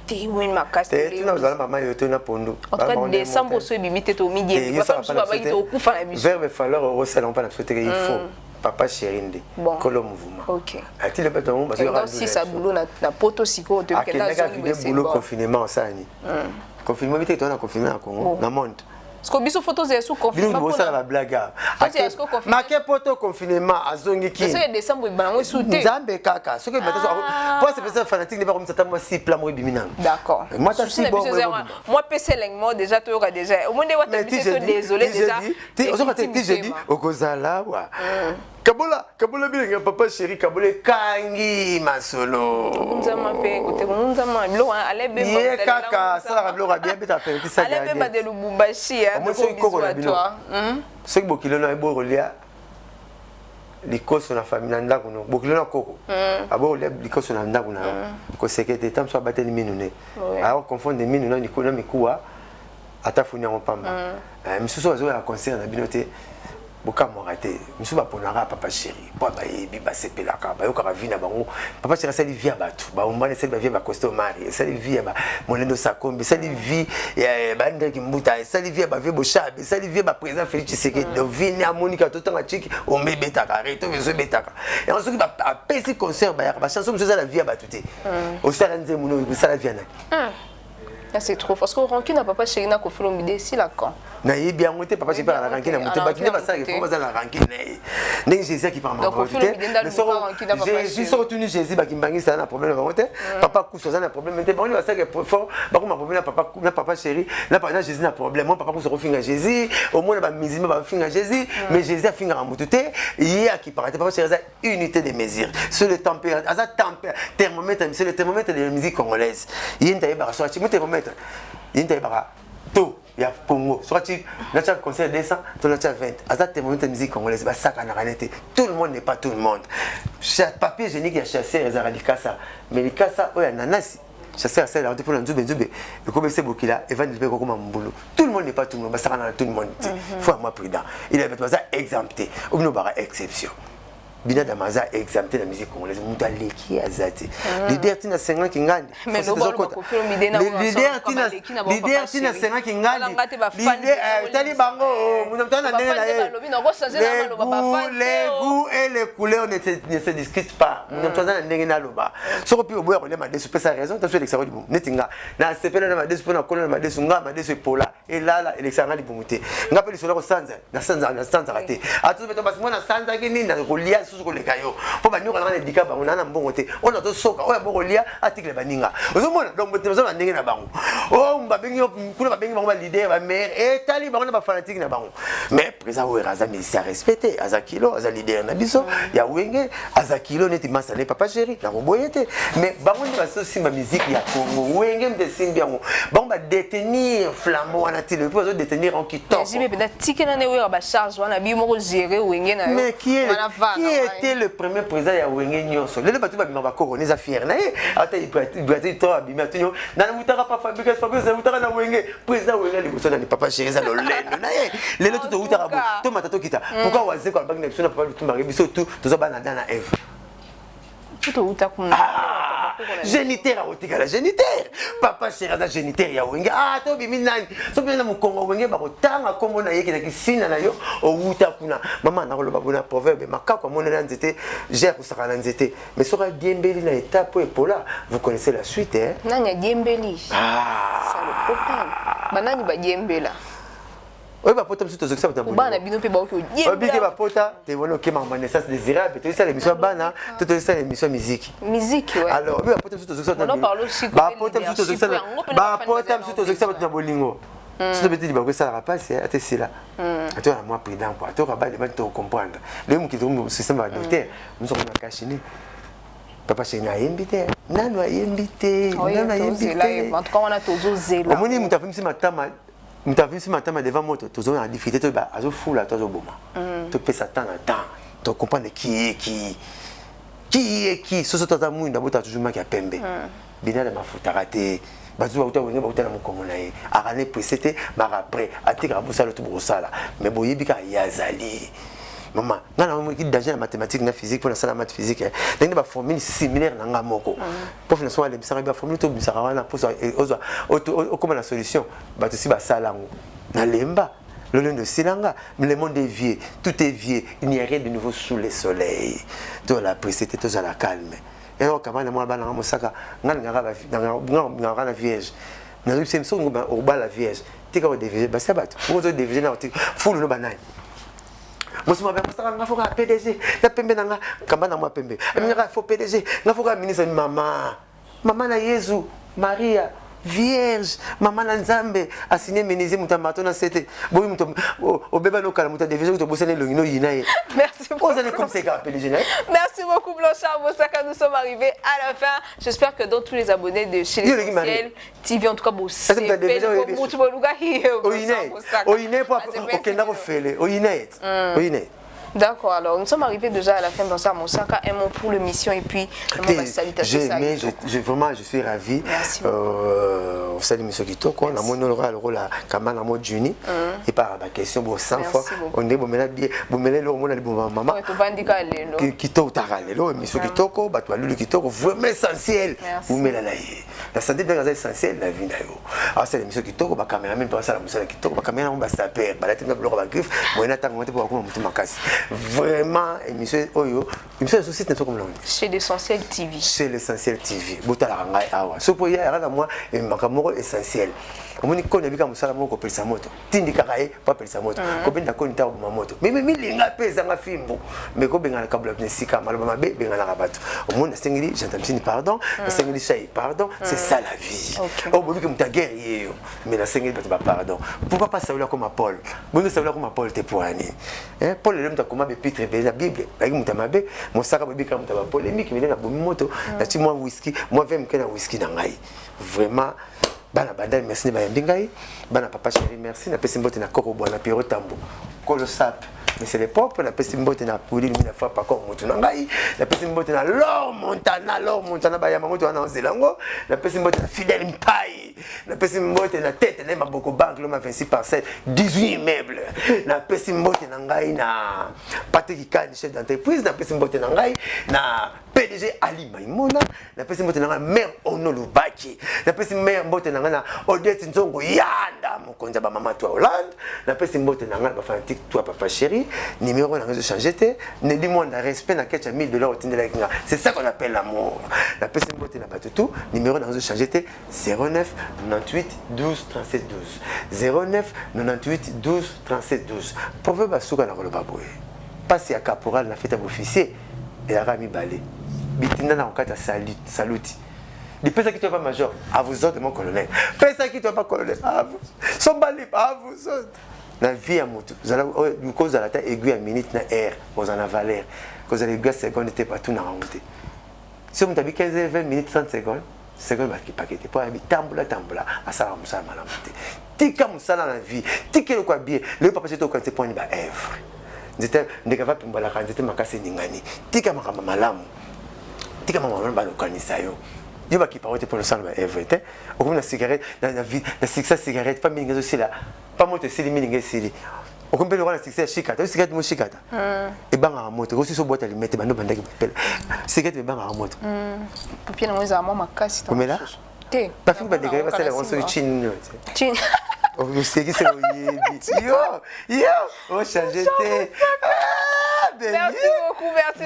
T'es où une macasse. Tu n'as pas maman yo tona pondo. En tout cas décembre so bimité to midi. Pas comme ça va y to kufa na biso. Verbe falloir au salon pas la souhaiter il faut. Papa Chérindé, Kolo mouvement. Ok. A-t-il le bâton parce que donc si ça boulot na poto siko te que là zone boulot confinement ça ni. Confinement vite toi na confinement à Congo na monde. Parce que biso photos est sous confinement. Nous ça la blague. Marqué poto confinement à zone qui. C'est décembre bango souté. Nzambe kaka. Ce que bateau pour ces personnes fanatiques ne pas comme ça moi si plan moi bimina. D'accord. Moi ça si bon. Moi PC lengmo déjà tu auras déjà. Au moins de désolé déjà. Tu j'ai dit au Kozala wa. Kabola bien papa chéri Kabola kangi masolo. Nzama pe côté nzama lo allez be ye kaka sala bilo bien beta pe ça allez be ba de Lubumbashi hein moi c'est koko na bino c'est bokilo na borolia likoso na famille na ndako no bokilo na koko abo le likoso na ndako na ko sekete tam so bateli minune alors confondre minune na nikona mikuwa atafuni en pamba misuso azo ya concert na binote boka morate misu ba ponara papa chéri po ba yebi ba sepela ka ba yoka vina bango papa chéri sali via batu ba umbane sali ba via ba costomari sali via ba monendo sakombi sali via ba ndeki mbuta sali via ba via boshabe sali via ba président Félix Tshisekedi do vini amonika totanga chiki o mebeta ka reto bezo betaka et ensuite ba pesi concert ba ya ba chanson misu la via batuté o sala nze muno sala via na c'est trop parce que Rankin n'a pas chéri na ko felo mide si la quand na yebi yango te papa chéri la Rankin na muté ba kine ba ça il faut ba la Rankin ndenge Jésus qui parle ma Jésus so tenu Jésus ba kimbangi ça na problème ba moté papa kuso ça na problème te ba on va ça que fort ba ko ma problème na papa chéri na pas Jésus na problème mon papa ko se refinga Jésus au moins ba misima ba finga Jésus mais Jésus a finga muté te hier qui paraît papa chéri ça unité de mesure sur le température à ça thermomètre c'est le thermomètre de la musique congolaise yinta yeba so chi thermomètre yinta yeba to ya Congo soit tu national concert 200 to national 20 à ce moment de musique congolaise ba saka na réalité tout le monde n'est pas tout le monde chaque papier génique ya chasseur les radicasa mais les casa oya nanasi chasseur c'est là pour nzube et comme c'est bokila et va dire comme mbulu tout le monde n'est pas tout le monde ba saka na tout le monde faut moi prudent il est pas ça exempté ou nous bara exception Bina Damaza exempté la musique congolaise muta leki azati leader tina 50 kingandi mais no bolo ko filo midena leader tina 50 kingandi tali bango munamtana ndenge na ye les goûts et les couleurs ne se discutent pas munamtana ndenge na loba soko pi oboya kolema desu pesa raison taso l'examen du netinga na sepela na madesu pona kolona madesu nga madesu pola et là l'examen du bumuté ngapeli solo ko sanza na sanza raté atu beto basi mona sanza kini na kolia suko le kayo po banyo kana ndika bango na mbongo te ona to soka oya boko lia article baninga ozomona donc botezo na ndenge na bango o mbabengi kuna babengi bango ba leader ba maire et tali bango na ba fanatique na bango mais président Weraza mais c'est à respecter azakilo aza leader na biso ya wenge azakilo neti masale papa chéri na boboyete mais bango ndi baso simba musique ya Congo wenge mde simbi yango bango ba détenir flambeau wana tile po zo détenir en kitoko mais peut-être tikena ne wera ba charge wana bi moko gérer wenge na yo mais qui était le premier président ya wenge nyonso lelo batu ba bimba ko neza fier na ye ata ibrati to abima tunyo na mutaka pa Fabrice mutaka na wenge président wenge liboso na papa chéri za lolendo na ye lelo to utaka bo to matato kita pourquoi waze kwa bangi na biso na papa lutumba biso tout tozo bana dana Eve tout utakuna géniteur a otika la géniteur papa chéri za géniteur ya wenge to bimi nani so bien na mukongo wenge ba kotanga kombo na yeke na kisina na yo o utakuna mama na koloba bona proverbe makako monela nzete gère kusaka na nzete mais sera diembeli na étape et pola vous connaissez la suite hein nanya diembeli c'est le problème banani ba diembela oui bah pota msuto zokisa bata bana bino pe ba ko diembela obiki ba pota te wono ke ma naissance désirable to ça l'émission bana to ça l'émission musique ouais alors oui bah pota msuto zokisa on parle aussi ba pota msuto zokisa ba pota msuto zokisa bata bolingo c'est petit ba ko ça la passe ate sila ato na moi prudent quoi ato ka ba de ba to comprendre le mu ki to système ba docteur nous sommes na kashini papa chéri na invité nanu a invité nanu a invité en tout cas on a toujours zéla omoni mutafimisi matama devant moto toujours en difficulté to ba azo fula to zo boma to pesa temps na temps to comprendre qui est qui soso tata mwinda bota toujours maki ya pembe bina la mafuta raté bazu uta wenge ba uta na mukongo na ye akane presete mara après atika busala to busala mais boyebika yazali maman ngana mo ki danger na mathématique na physique pour la salle maths physique donc ba formule similaire na ngamoko pour finalement les bisara ba formule to bisara wana pour comment la solution ba to si ba sala na lemba le lendo silanga mais le monde est vieux tout est vieux il n'y a rien de nouveau sous le soleil to la précité to la calme et alors comment moi ba na mosaka ngana la vierge na zo semso ngoba oba la vierge tika o devige ba sabato pour zo devige na fulu no banani moi je m'appelle Moussa Ngafoka PDG la pembe nanga kambana moi pembe amira fo PDG ngafoka ministre maman na Yesu Maria vierge maman na nzambe assigné menuisier muta matona c'était boy muta au bébé local muta devait to bosser le ngino yinaye. Merci beaucoup. Vous allez comme c'est appelé général. Merci beaucoup Blanchard Moussaka, nous sommes arrivés à la fin. J'espère que dans tous les abonnés de chez l'Essentiel TV en tout cas est-ce que tu as déjà D'accord, alors nous sommes arrivés déjà à la fin. Blanchard Moussaka, un mot pour l'émission et puis un mot de salutation. Vraiment, je suis ravi. Merci. Vous savez, M. Kitoko, on a mon rôle à Kaman à mode Juni. Et par la question, 100 fois, on est bon, maman. Kitoko, Taralelo, M. Kitoko, Batoualou Kitoko, vraiment essentiel. Vous mettez la santé est essentielle la vie. Alors, c'est M. Kitoko, ma caméra, même pas ça, la Moussa Kitoko, ma caméra, on va s'appeler, la tête de l'eau à griffe, moi, on a monté pour avoir ma casse. Vraiment, émission Oyo, émission de société comme l'on dit. Chez l'Essentiel TV. Chez l'Essentiel TV. Boutalaranga awa. Ce pour y aller moi, et ma caméra essentiel. On dit qu'on a vu comme ça la moto pour sa moto. Tindi karae pas pour sa moto. Ko ben d'accord nta ma moto. Mais linga pesa nga fimbo. Mais ko benga kabla nesika malaba mabe benga na rabato. Au monde sengili j'entends sini pardon, sengili chay pardon, c'est ça la vie. Oh bobi que muta guerrier yo. Mais la sengili pas pardon. Pourquoi pas savoir comme Paul? Bonne savoir comme Paul te pour ani. Hein Paul le muta comme Petre be la Bible. Ba muta mabe, mon saka bobi comme muta polémique mais na bomi moto. Na ti moi whisky, moi vem que na whisky na ngai. Vraiment bana bandai merci ba ndingai bana papa chéri merci na pesi mbote na koko bwana Pierrot Tambo kolo sap mais c'est les propres na pesi mbote na puli mina fa pa ko mutu na ngai na pesi mbote na Lor Montana ba ya mamoto na Zelango na pesi mbote na Fidel Mpai na pesi mbote na tête na Maboko Bank lo ma 26 parcelles 18 immeubles na pesi mbote na ngai na Patrick Kani chef d'entreprise na pesi mbote na ngai na PDG Ali Maimona na pesi mbote na ngai mère Onolo Baki na pesi mère mbote na ngai na Odette Nzongo Yanda mokonza ba mama toi Hollande na pesi mbote na ngai ba fanatique toi papa chéri numéro na réseau changé te ne dis-moi na respect na ketcha $1000 au tindela kinga c'est ça qu'on appelle l'amour na pesi mbote na batutu numéro na réseau changé te 09 98 12 37 12 09 98 12 37 12 proverbe asuka na koloba boye passe ya caporal na fête officier et la rami balé bitinda na okata saluti di pesa qui toi pas major à vous autres mon colonel pesa qui toi pas colonel à vous son bali à vous autres la vie à moto vous cause à la taille aiguille à minute na air vous en a valeur cause à l'aiguille seconde était pas tout na remonter si on t'a dit 15 20 minutes 30 secondes seconde qui paquet pour aller tambola à ça on ça malamu tika musala na vie tika le quoi bien le papa c'est au quand c'est point ba œuvre j'étais ndekava pimbola quand j'étais makasi ningani tika makamba malamu tika mama ba lokanisa yo yo ba ki parote pour le sang ba œuvre était au comme la cigarette la vie la cigarette pas mingi aussi là pas moto c'est mingi c'est au comme le la cigarette chikata cigarette mo chikata et banga moto aussi so boîte alimete bando bandaki pela cigarette banga moto papier na mweza mama makasi comme là te pas fin ba dégager parce que on se chin oh c'est qui c'est yo oh changer Merci beaucoup. Merci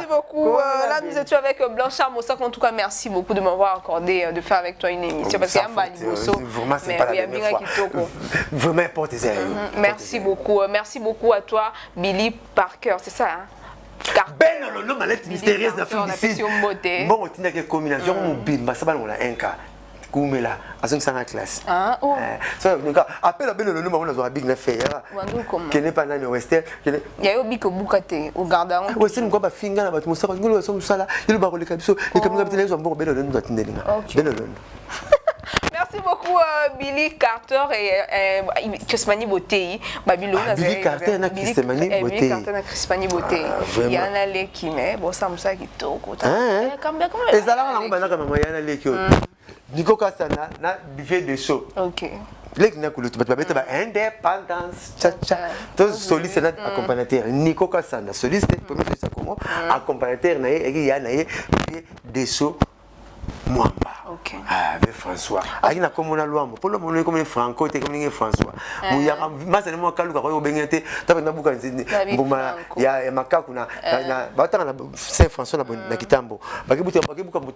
beaucoup. Là, nous étions avec Blanchard Moussaka. En tout cas, merci beaucoup de m'avoir accordé de faire avec toi une émission. Parce qu'il y a un baliboso. Vraiment, c'est pas la première fois. Vraiment, portez-y. Merci beaucoup. Merci beaucoup à toi, Billy Parker. C'est ça, hein? Ben, le mallette mystérieuse d'Afrique du Sud. Bon, on tient que combinaison, on bimba, ça va, on a un cas. Kumela azongi sanga classe so nika appelle abelo le nom on a big na fait qui n'est pas dans western ya yo biko bukate au garda on western ko ba finga na batu musaka ngolo so musala yelo ba ko le kabiso le kamga bitele zo mboko belo le ndo tindelinga belo le Merci beaucoup Billy Carter et Crispani Botei. Billy Carter na Crispani Botei. Billy Carter na Crispani Botei. Yana Leki mais bon ça musa kitoko. Kambia comment? Ezala na ngomba na kama Yana Leki. Nico Kasana na buffet de show. OK. Leki na kulutu ba beta ba indépendance cha cha. Tous soliste na accompagnateur Nico Kasana soliste premier chose comment accompagnateur na Yana buffet de show. Mwamba. OK. Avec François. Akina komona luambo. Polo mono comme Franco te comme François. Muya masale mo kaluka ko bengete tapenda buka nzindi. Mbuma ya makaku na batanga na Saint François na kitambo. Bakibuka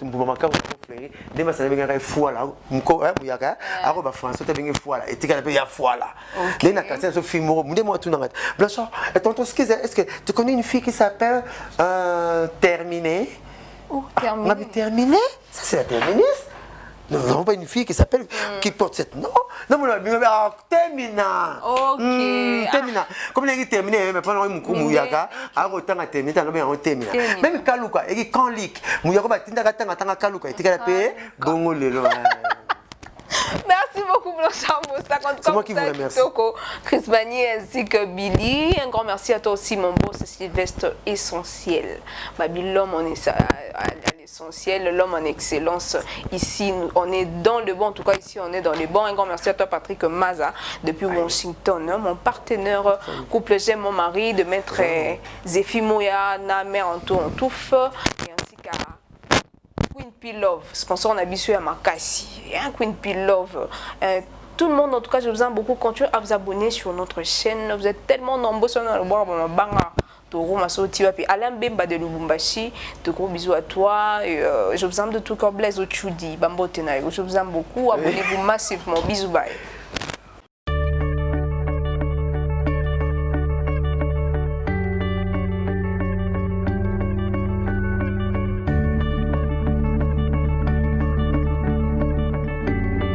mbuma makaku ko fleurir. Nde masale benga fuala mko muyaka ako ba François te benga fuala etika na pe ya fuala. Nde na quartier so filmo munde mo tuna ngata. Blanchard, tonton est-ce que tu connais une fille qui s'appelle Terminée? Terminé. Terminé? Ça c'est la terministe? Nous n'avons pas une fille qui s'appelle, qui porte cette nom. Non, Temina. Ok. Temina. Comme les terminé, mais pendant une mouyaka, à autant à terminer, on termine. Même Kaluka, et quand lik, mouyaka, tinda katanga tanga Kaluka, et tigapé, bon lelo. Merci beaucoup, Blanchard Mostak. C'est moi qui vous remercie. Chris Bani ainsi que Billy. Un grand merci à toi aussi, mon beau Sylvestre Essentiel. Baby, l'homme, on est à l'essentiel, l'homme en excellence. Ici, on est dans le bon. En tout cas, ici, on est dans le bon. Un grand merci à toi, Patrick Maza, depuis Washington. Mon partenaire, couple j'aime mon mari, de maître Zéphie Moya, Namer en touffe. Et ainsi qu'à Queen P Love, sponsor on habitué à Makassi, Queen P Love. Tout le monde, en tout cas, je vous aime beaucoup. Continuez à vous abonner sur notre chaîne. Vous êtes tellement nombreux sur notre banga. Toro Masoti, Alain Bemba de Lubumbashi. De gros bisous à toi. Et, je vous aime de tout cœur. Blaise Ochudi, Bambo Tenaï. Je vous aime beaucoup. Abonnez-vous massivement. Bisous, bye.